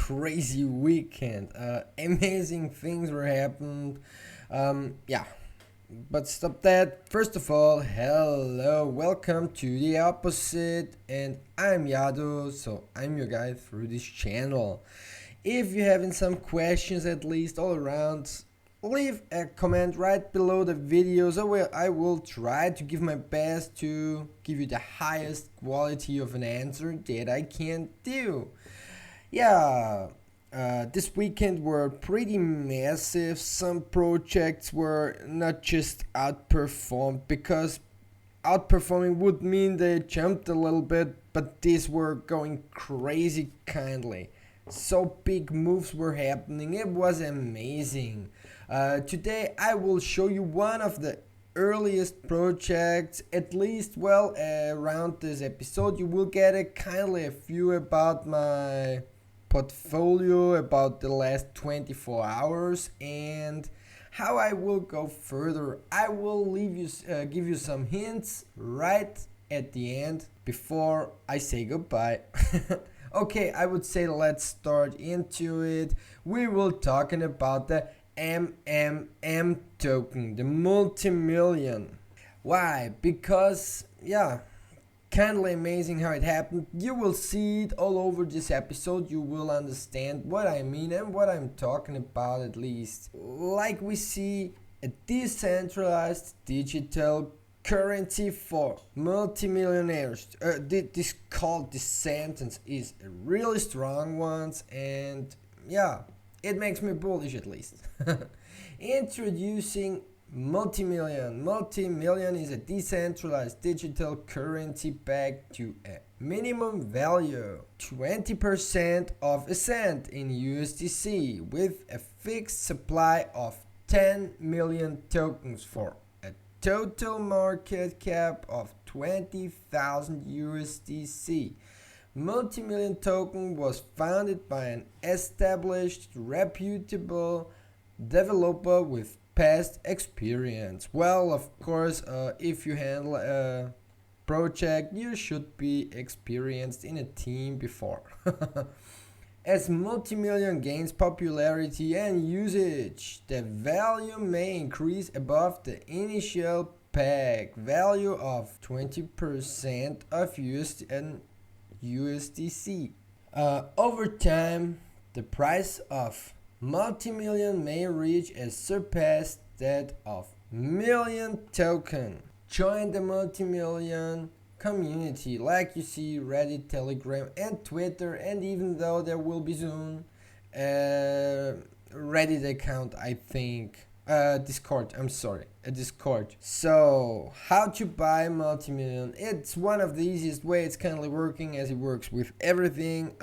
crazy weekend. Amazing things were happened. Yeah, but stop that. First of all, hello, welcome to the opposite, and I'm YADO, so I'm your guide through this channel. If you're having some questions, at least all around, leave a comment right below the videos. I will try to give my best to give you the highest quality of an answer that I can do. Yeah, this weekend were pretty massive. Some projects were not just outperformed, because outperforming would mean they jumped a little bit, but these were going crazy kindly. So big moves were happening. It was amazing. Today I will show you one of the earliest projects, at least. Well, around this episode you will get a kindly a view about my portfolio, about the last 24 hours, and how I will go further. I will give you some hints right at the end before I say goodbye. Okay, I would say let's start into it. We will talking about the MMM token, the multi-million. Why? Because, yeah, kindly amazing how it happened. You will see it all over this episode. You will understand what I mean and what I'm talking about, at least. Like we see, a decentralized digital currency for multimillionaires. This sentence is a really strong one, and yeah, it makes me bullish, at least. Introducing MultiMillion. MultiMillion is a decentralized digital currency pegged to a minimum value 20% of a cent in USDC, with a fixed supply of 10 million tokens for a total market cap of 20,000 USDC. MultiMillion Token was founded by an established, reputable developer with past experience. Well, of course, if you handle a project, you should be experienced in a team before. As MultiMillion gains popularity and usage, the value may increase above the initial peg value of 20% of USDC. Over time, the price of MultiMillion may reach and surpass that of million token. Join the MultiMillion community, like you see Reddit, Telegram, and Twitter, and even though there will be soon Reddit account, I think. Discord, I'm sorry, a Discord. So, how to buy MultiMillion? It's one of the easiest ways. It's currently working as it works with everything.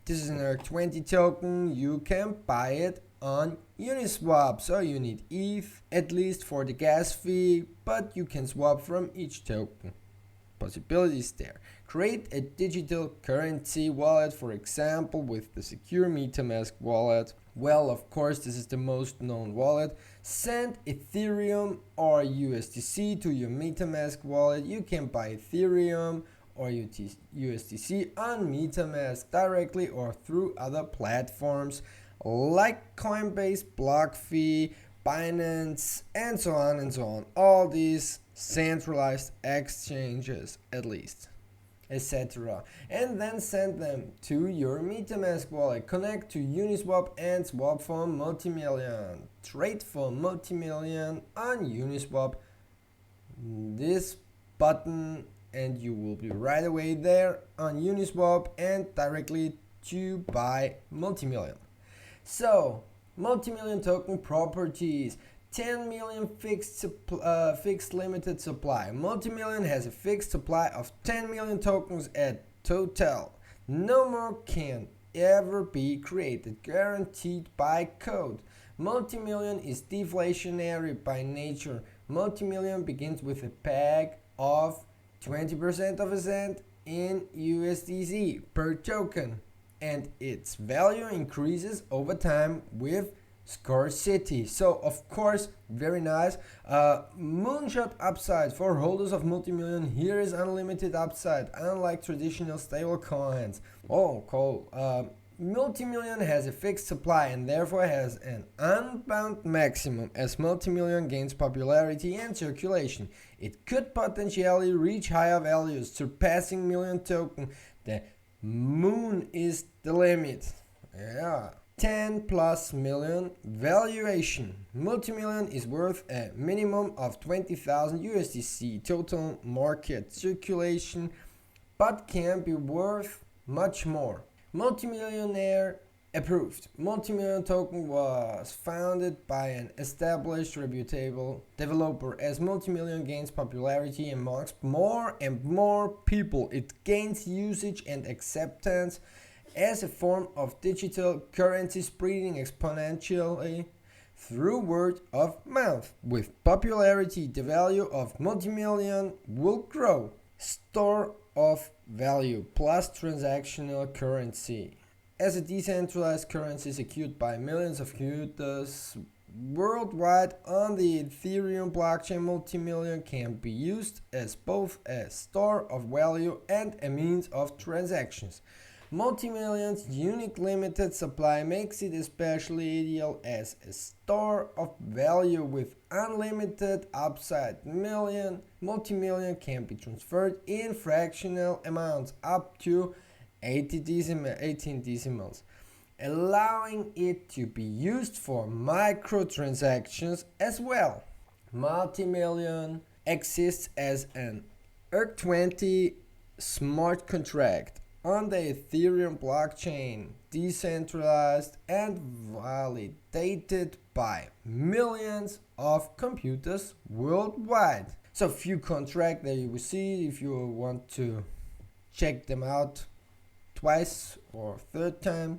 This is an ERC20 token. You can buy it on Uniswap. So you need ETH, at least for the gas fee, but you can swap from each token. Possibilities there. Create a digital currency wallet, for example, with the secure MetaMask wallet. Well, of course, this is the most known wallet. Send Ethereum or USDC to your MetaMask wallet. You can buy Ethereum or USDC on MetaMask directly or through other platforms like Coinbase, BlockFi, Binance, and so on and so on. All these centralized exchanges, at least, etc. And then send them to your MetaMask wallet. Connect to Uniswap and swap for MultiMillion. Trade for MultiMillion on Uniswap. This button, and you will be right away there on Uniswap and directly to buy MultiMillion. So, MultiMillion token properties. 10 million fixed limited supply. MultiMillion has a fixed supply of 10 million tokens at total. No more can ever be created, guaranteed by code. MultiMillion is deflationary by nature. MultiMillion begins with a peg of 20% of a cent in USDC per token, and its value increases over time with scarcity. So of course, very nice. Moonshot upside for holders of MultiMillion. Here is unlimited upside, unlike traditional stable coins. Oh, cool. MultiMillion has a fixed supply and therefore has an unbound maximum. As MultiMillion gains popularity and circulation, it could potentially reach higher values, surpassing million token. The moon is the limit. Yeah. 10 plus million valuation. MultiMillion is worth a minimum of 20,000 USDC total market circulation, but can be worth much more. Multimillionaire approved. MultiMillion Token was founded by an established, reputable developer. As MultiMillion gains popularity amongst more and more people, it gains usage and acceptance as a form of digital currency, spreading exponentially through word of mouth. With popularity, the value of MultiMillion will grow. Store of value plus transactional currency. As a decentralized currency secured by millions of users worldwide on the Ethereum blockchain, MultiMillion can be used as both a store of value and a means of transactions. MultiMillion's unique limited supply makes it especially ideal as a store of value with unlimited upside. MultiMillion can be transferred in fractional amounts up to 18 decimals, allowing it to be used for microtransactions as well. MultiMillion exists as an ERC20 smart contract on the Ethereum blockchain, decentralized and validated by millions of computers worldwide. So few contracts that you will see if you want to check them out twice or third time.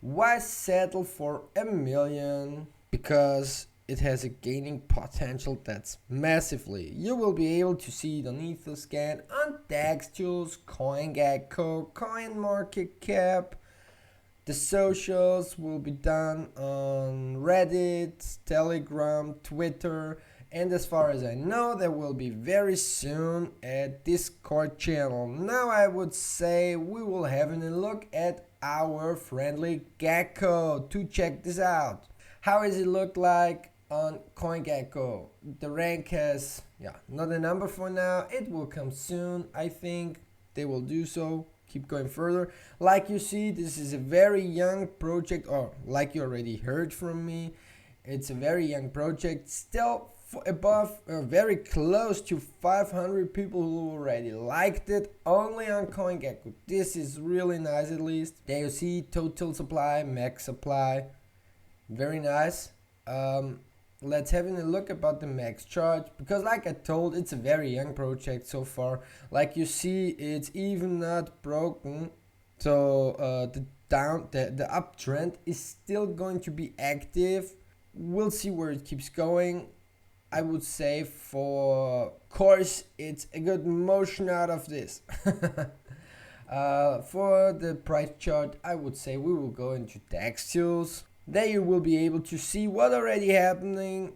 Why settle for $1 million? Because it has a gaining potential that's massively. You will be able to see it on Etherscan, on DEXT tools, CoinGecko, CoinMarketCap. The socials will be done on Reddit, Telegram, Twitter, and as far as I know, there will be very soon a Discord channel. Now I would say we will have a look at our friendly Gecko to check this out. How does it look like on CoinGecko? The rank has, not a number for now. It will come soon. I think they will do so. Keep going further. Like you see, this is a very young project, or like you already heard from me, it's a very young project. Still above, very close to 500 people who already liked it only on CoinGecko. This is really nice. At least there you see total supply, max supply. Very nice. Let's have a look about the max charge, because like I told, it's a very young project so far. Like you see, it's even not broken, so the uptrend is still going to be active. We'll see where it keeps going. I would say for course it's a good motion out of this. For the price chart, I would say we will go into DEXT tools. There you will be able to see what already happening.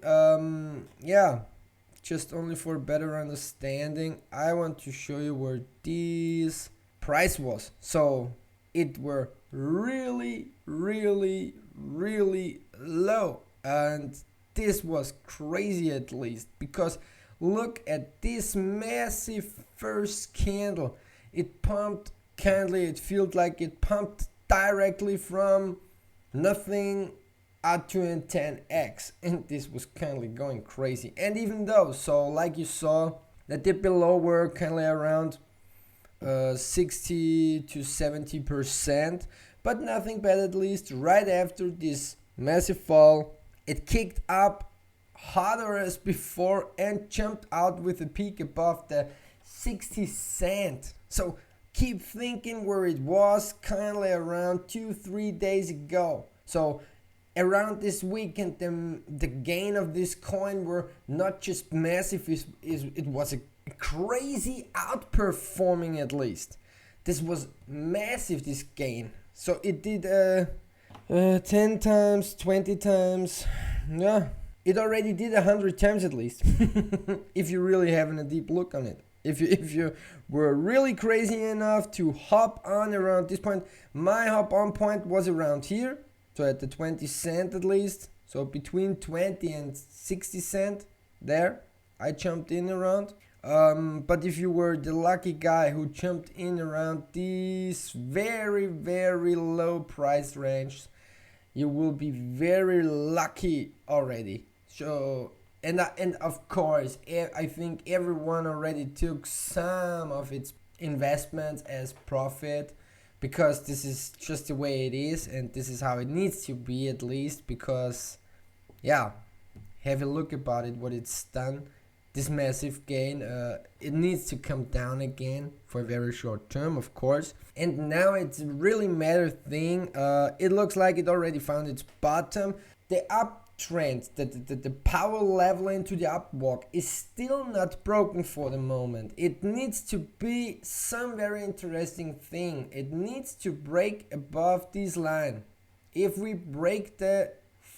Just only for better understanding, I want to show you where this price was. So it were really low, and this was crazy, at least, because look at this massive first candle. It pumped kindly, it felt like it pumped directly from nothing up to 10x, and this was kindly going crazy. And even though, so like you saw, the dip below were kindly around 60 to 70%, but nothing bad. At least right after this massive fall, it kicked up harder as before and jumped out with a peak above the 60 cent. So keep thinking where it was kindly around 2-3 days ago. So around this weekend, the gain of this coin were not just massive, it was a crazy outperforming. At least this was massive, this gain. So it did 10 times, 20 times, it already did 100 times at least, if you're really having a deep look on it. If you were really crazy enough to hop on around this point, my hop on point was around here, so at the 20 cent at least, so between 20 and 60 cent there I jumped in around. But if you were the lucky guy who jumped in around these very low price range, you will be very lucky already. So and of course, I think everyone already took some of its investments as profit, because this is just the way it is, and this is how it needs to be, at least, because yeah, have a look about it, what it's done, this massive gain. It needs to come down again for a very short term, of course, and now it's a really matter thing. It looks like it already found its bottom. The uptrend, the power level into the upwalk is still not broken for the moment. It needs to be some very interesting thing. It needs to break above this line. If we break the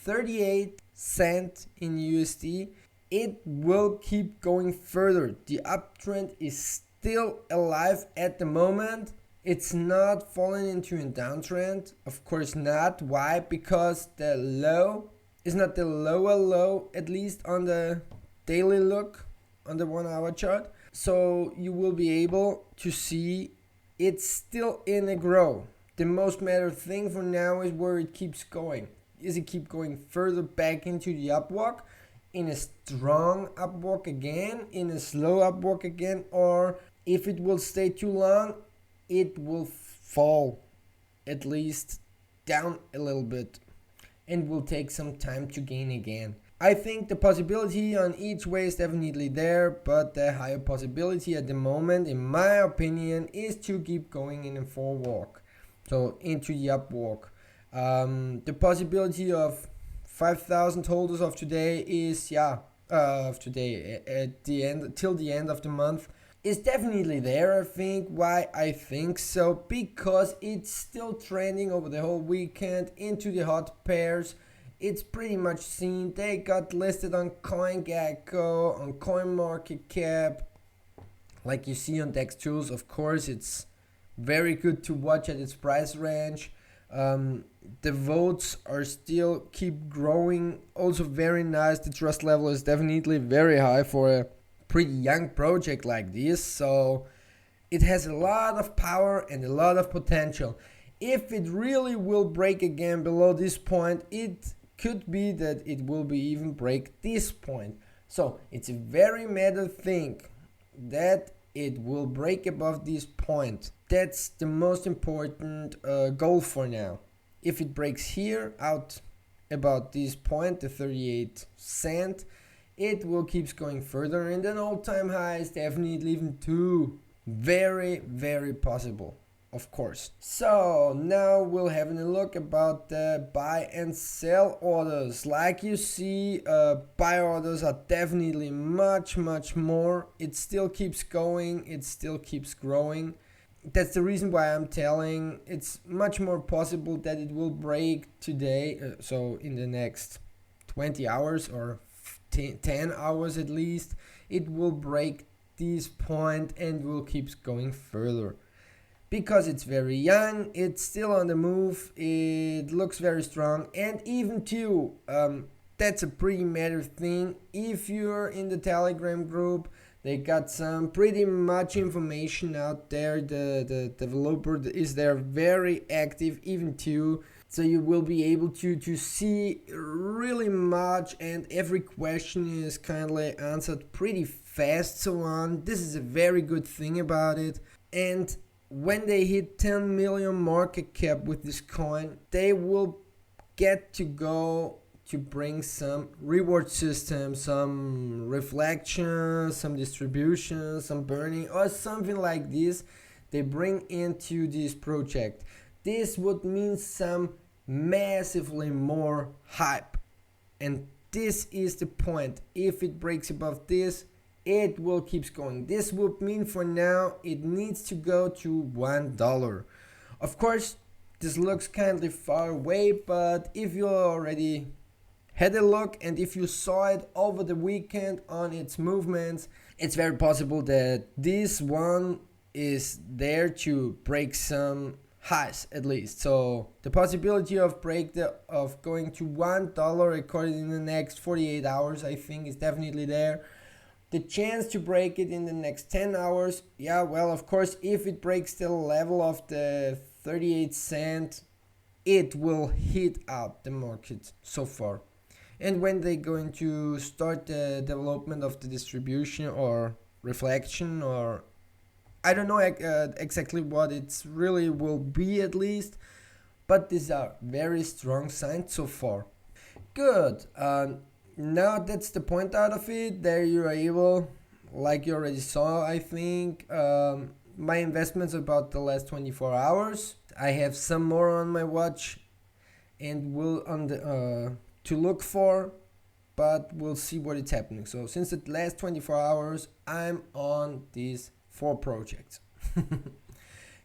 38 cent in USD, it will keep going further. The uptrend is still alive at the moment. It's not falling into a downtrend, of course not. Why? Because the low is not the lower low, at least on the daily look on the 1 hour chart. So you will be able to see it's still in a grow. The most matter thing for now is where it keeps going. Is it keep going further back into the upwalk, in a strong upwalk again, in a slow upwalk again, or if it will stay too long, it will fall at least down a little bit and will take some time to gain again. I think the possibility on each way is definitely there, but the higher possibility at the moment, in my opinion, is to keep going in a forward walk, so into the upwalk. The possibility of 5,000 holders of today is of today at the end, till the end of the month, is definitely there. I think. Why I think so? Because it's still trending over the whole weekend into the hot pairs. It's pretty much seen. They got listed on Gecko, on CoinMarketCap, like you see on DEXT tools. Of course, it's very good to watch at its price range. The votes are still keep growing, also very nice. The trust level is definitely very high for a pretty young project like this, so it has a lot of power and a lot of potential. If it really will break again below this point, it could be that it will be even break this point. So it's a very matter thing that it will break above this point. That's the most important goal for now. If it breaks here out about this point, the 38 cent, it will keep going further, and an all-time high is definitely even too very possible, of course. So now we'll have a look about the buy and sell orders. Like you see, buy orders are definitely much more. It still keeps going, it still keeps growing. That's the reason why I'm telling it's much more possible that it will break today, so in the next 20 hours or 10 hours at least, it will break this point and will keep going further. Because it's very young, it's still on the move, it looks very strong, and even too, that's a pretty matter thing. If you're in the Telegram group, they got some pretty much information out there. The developer is there very active even too. So you will be able to see really much, and every question is kindly answered pretty fast, so on. This is a very good thing about it. And when they hit 10 million market cap with this coin, they will get to go to bring some reward system, some reflection, some distribution, some burning, or something like this they bring into this project. This would mean some massively more hype, and this is the point. If it breaks above this, it will keep going. This would mean for now it needs to go to $1. Of course, this looks kindly far away, but if you already had a look, and if you saw it over the weekend on its movements, it's very possible that this one is there to break some highs at least. So the possibility of going to $1 according in the next 48 hours, I think, is definitely there. The chance to break it in the next 10 hours, yeah, well, of course, if it breaks the level of the 38 cent, it will hit out the market so far. And when they're going to start the development of the distribution or reflection, or I don't know exactly what it really will be at least, but these are very strong signs so far. Good. Now that's the point out of it. There you are able, like you already saw, I think, my investments about the last 24 hours. I have some more on my watch and will on the to look for, but we'll see what is happening. So since the last 24 hours, I'm on these 4 projects.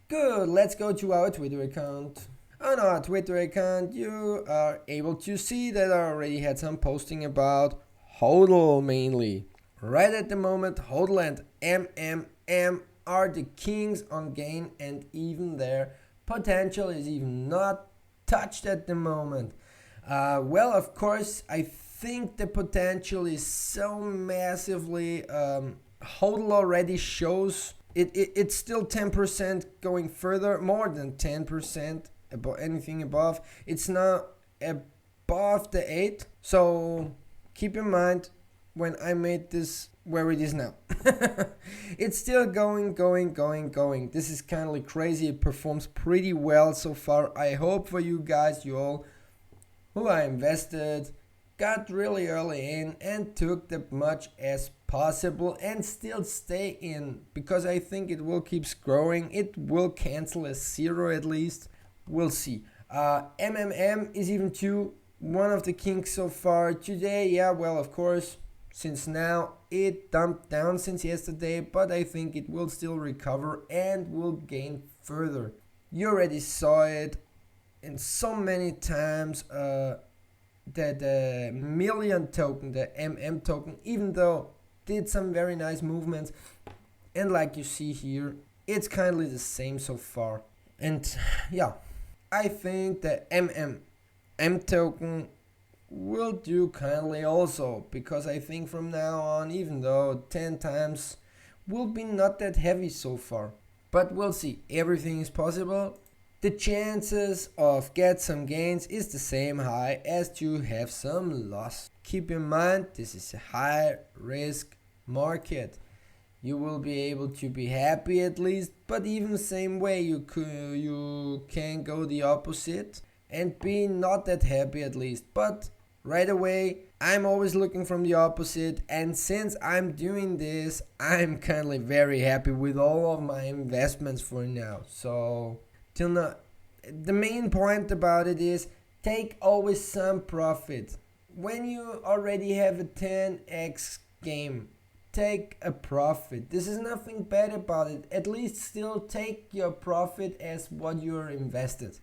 Good. Let's go to our Twitter account. On our Twitter account, you are able to see that I already had some posting about HODL mainly. Right at the moment, HODL and MMM are the kings on gain, and even their potential is even not touched at the moment. Well, of course, I think the potential is so massively. HODL already shows it's still 10% going further, more than 10%. About anything above, it's now above the 8, so keep in mind when I made this where it is now. It's still going. This is kind of crazy. It performs pretty well so far. I hope for you guys, you all who are invested, got really early in and took the much as possible and still stay in, because I think it will keep growing. It will cancel a 0 at least. We'll see. MMM is even one of the kings so far today. Yeah, well, of course, since now it dumped down since yesterday, but I think it will still recover and will gain further. You already saw it in so many times that the million token, the MM token, even though did some very nice movements, and like you see here, it's kindly the same so far. And yeah, I think the MMM token will do kindly also, because I think from now on, even though 10 times will be not that heavy so far, but we'll see. Everything is possible. The chances of get some gains is the same high as to have some loss. Keep in mind, this is a high risk market. You will be able to be happy at least, but even the same way you can go the opposite and be not that happy at least. But right away, I'm always looking from the opposite, and since I'm doing this, I'm kindly very happy with all of my investments for now. So till now, the main point about it is take always some profit. When you already have a 10x game, take a profit. This is nothing bad about it. At least still take your profit as what you're invested.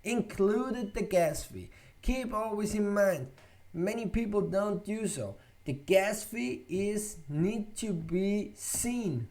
Included the gas fee. Keep always in mind, many people don't do so. The gas fee need to be seen.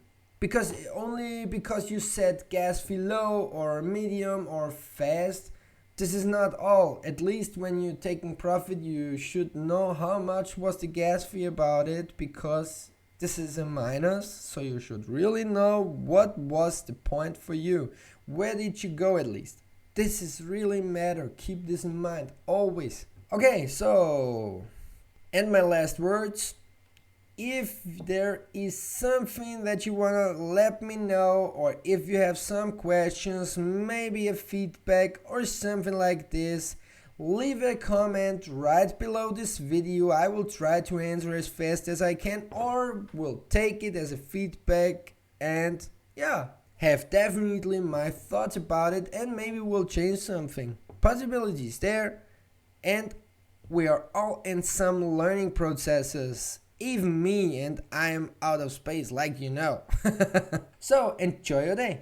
Only because you set gas fee low or medium or fast, this is not all. At least when you're taking profit, you should know how much was the gas fee about it, because this is a minus, so you should really know what was the point for you. Where did you go at least? This is really matter. Keep this in mind always. Okay, so, and my last words. If there is something that you want to let me know, or if you have some questions, maybe a feedback or something like this, leave a comment right below this video. I will try to answer as fast as I can, or will take it as a feedback, and yeah, have definitely my thoughts about it, and maybe we'll change something. Possibilities there, and we are all in some learning processes. Even me, and I'm out of space, like you know. So enjoy your day.